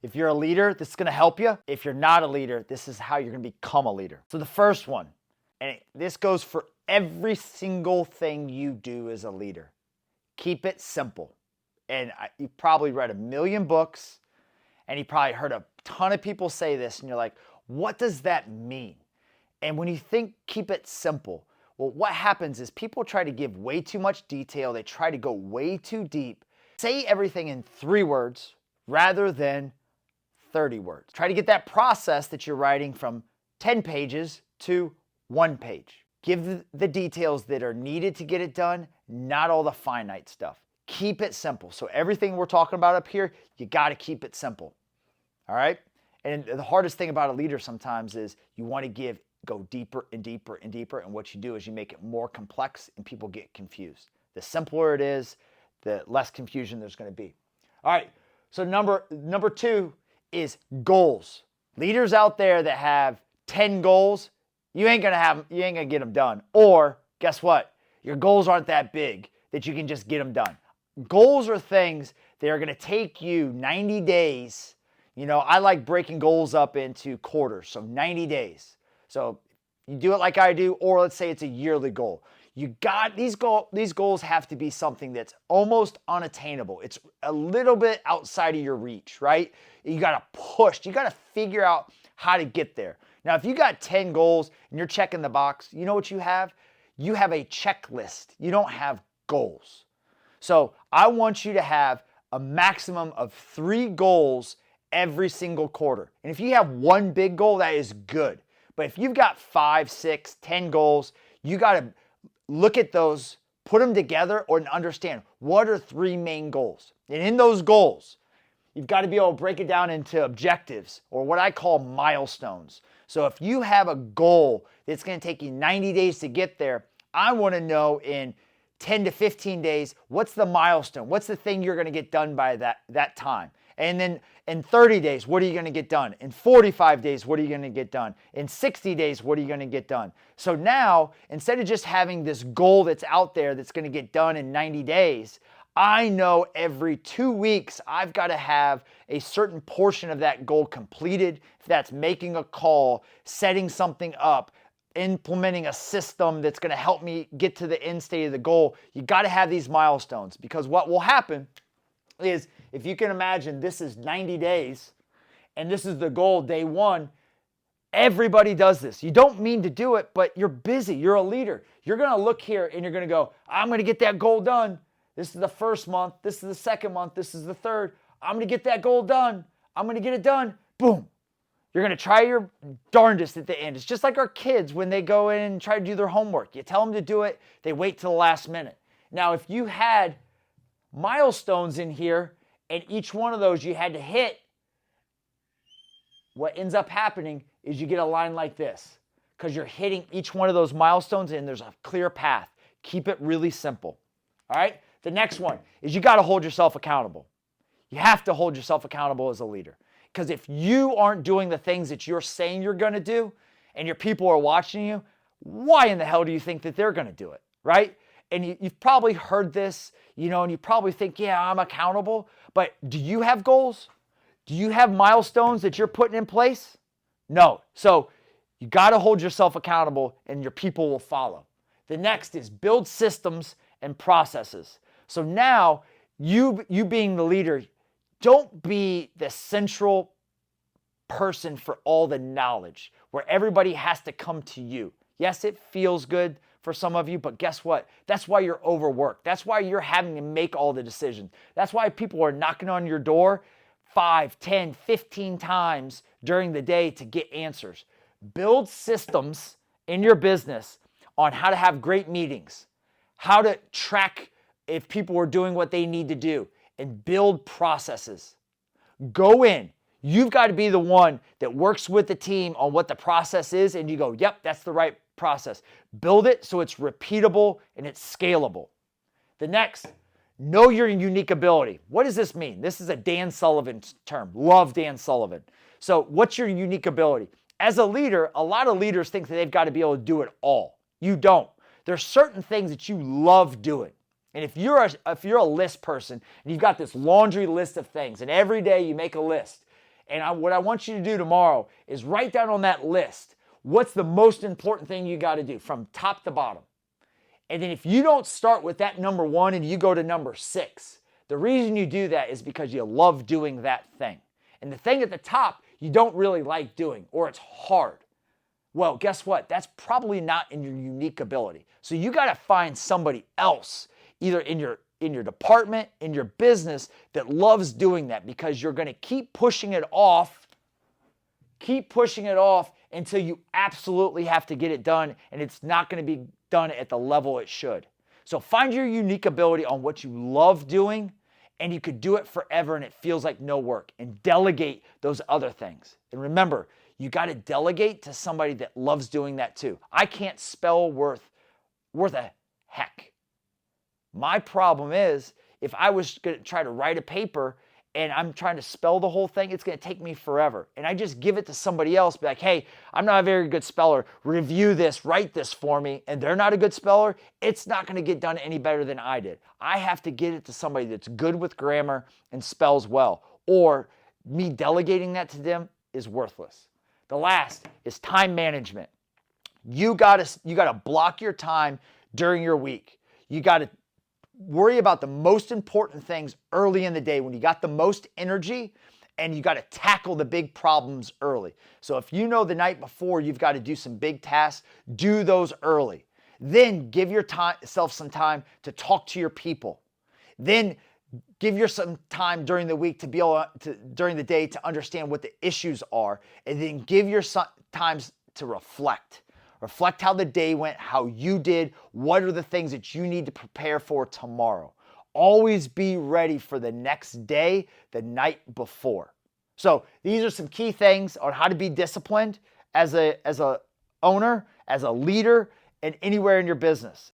If you're a leader, this is going to help you. If you're not a leader, this is how you're going to become a leader. So the first one, and this goes for every single thing you do as a leader. Keep it simple. And you've probably read a million books, and you probably heard a ton of people say this, and you're like, what does that mean? And when you think keep it simple, well, what happens is people try to give way too much detail. They try to go way too deep. Say everything in 3 words rather than 30 words. Try to get that process that you're writing from 10 pages to 1 page. Give the details that are needed to get it done, not all the finite stuff. Keep it simple. So everything we're talking about up here, you got to keep it simple. All right? And the hardest thing about a leader sometimes is you want to go deeper and deeper and deeper. And what you do is you make it more complex and people get confused. The simpler it is, the less confusion there's going to be. All right. So number 2 is goals. Leaders out there that have 10 goals, you ain't going to get them done. Or guess what? Your goals aren't that big that you can just get them done. Goals are things that are going to take you 90 days. You know, I like breaking goals up into quarters, so 90 days. So you do it like I do, or let's say it's a yearly goal. These goals have to be something that's almost unattainable. It's a little bit outside of your reach, right? You got to push. You got to figure out how to get there. Now, if you got 10 goals and you're checking the box, you know what you have? You have a checklist. You don't have goals. So I want you to have a maximum of 3 goals every single quarter. And if you have 1 big goal, that is good. But if you've got 5, 6, 10 goals, you got to look at those, put them together, and understand what are 3 main goals. And in those goals, you've got to be able to break it down into objectives, or what I call milestones. So if you have a goal that's going to take you 90 days to get there, I want to know in 10 to 15 days, what's the milestone? What's the thing you're going to get done by that time? And then in 30 days, what are you going to get done? In 45 days, what are you going to get done? In 60 days, what are you going to get done? So now, instead of just having this goal that's out there that's going to get done in 90 days, I know every 2 weeks, I've got to have a certain portion of that goal completed. If that's making a call, setting something up, implementing a system that's going to help me get to the end state of the goal, you got to have these milestones, because what will happen is, if you can imagine, this is 90 days and this is the goal day 1. Everybody does this. You don't mean to do it, but you're busy. You're a leader. You're going to look here and you're going to go, I'm going to get that goal done. This is the first month. This is the second month. This is the third. I'm going to get that goal done. I'm going to get it done. Boom. You're going to try your darndest at the end. It's just like our kids when they go in and try to do their homework. You tell them to do it. They wait till the last minute. Now, if you had milestones in here and each one of those you had to hit, what ends up happening is you get a line like this, because you're hitting each one of those milestones and there's a clear path. Keep it really simple. All right? The next one is you got to hold yourself accountable. You have to hold yourself accountable as a leader, because if you aren't doing the things that you're saying you're going to do and your people are watching you, why in the hell do you think that they're going to do it, right? And you've probably heard this, and you probably think, yeah, I'm accountable. But do you have goals? Do you have milestones that you're putting in place? No. So you got to hold yourself accountable and your people will follow. The next is build systems and processes. So now you being the leader, don't be the central person for all the knowledge where everybody has to come to you. Yes, it feels good for some of you, but guess what? That's why you're overworked. That's why you're having to make all the decisions. That's why people are knocking on your door 5, 10, 15 times during the day to get answers. Build systems in your business on how to have great meetings, how to track if people are doing what they need to do, and build processes. Go in. You've got to be the one that works with the team on what the process is, and you go, yep, that's the right process. Build it so it's repeatable and it's scalable. The next, know your unique ability. What does this mean? This is a Dan Sullivan term. Love Dan Sullivan. So what's your unique ability? As a leader, a lot of leaders think that they've got to be able to do it all. You don't. There's certain things that you love doing. And if you're a list person and you've got this laundry list of things and every day you make a list And what I want you to do tomorrow is write down on that list what's the most important thing you got to do from top to bottom. And then if you don't start with that number 1 and you go to number 6, the reason you do that is because you love doing that thing. And the thing at the top you don't really like doing, or it's hard. Well, guess what? That's probably not in your unique ability. So you got to find somebody else, either in your department, in your business, that loves doing that, because you're going to keep pushing it off until you absolutely have to get it done, and it's not going to be done at the level it should. So find your unique ability on what you love doing, and you could do it forever and it feels like no work, and delegate those other things. And remember, you got to delegate to somebody that loves doing that too. I can't spell worth a heck. My problem is, if I was going to try to write a paper and I'm trying to spell the whole thing, it's going to take me forever. And I just give it to somebody else, be like, hey, I'm not a very good speller. Review this, write this for me. And they're not a good speller. It's not going to get done any better than I did. I have to get it to somebody that's good with grammar and spells well. Or me delegating that to them is worthless. The last is time management. You gotta block your time during your week. You got to worry about the most important things early in the day when you got the most energy, and you got to tackle the big problems early. So if you know the night before you've got to do some big tasks, do those early. Then give yourself some time to talk to your people. Then give yourself some time during the week during the day to understand what the issues are, and then give yourself times to reflect. Reflect how the day went, how you did, what are the things that you need to prepare for tomorrow. Always be ready for the next day, the night before. So these are some key things on how to be disciplined as a owner, as a leader, and anywhere in your business.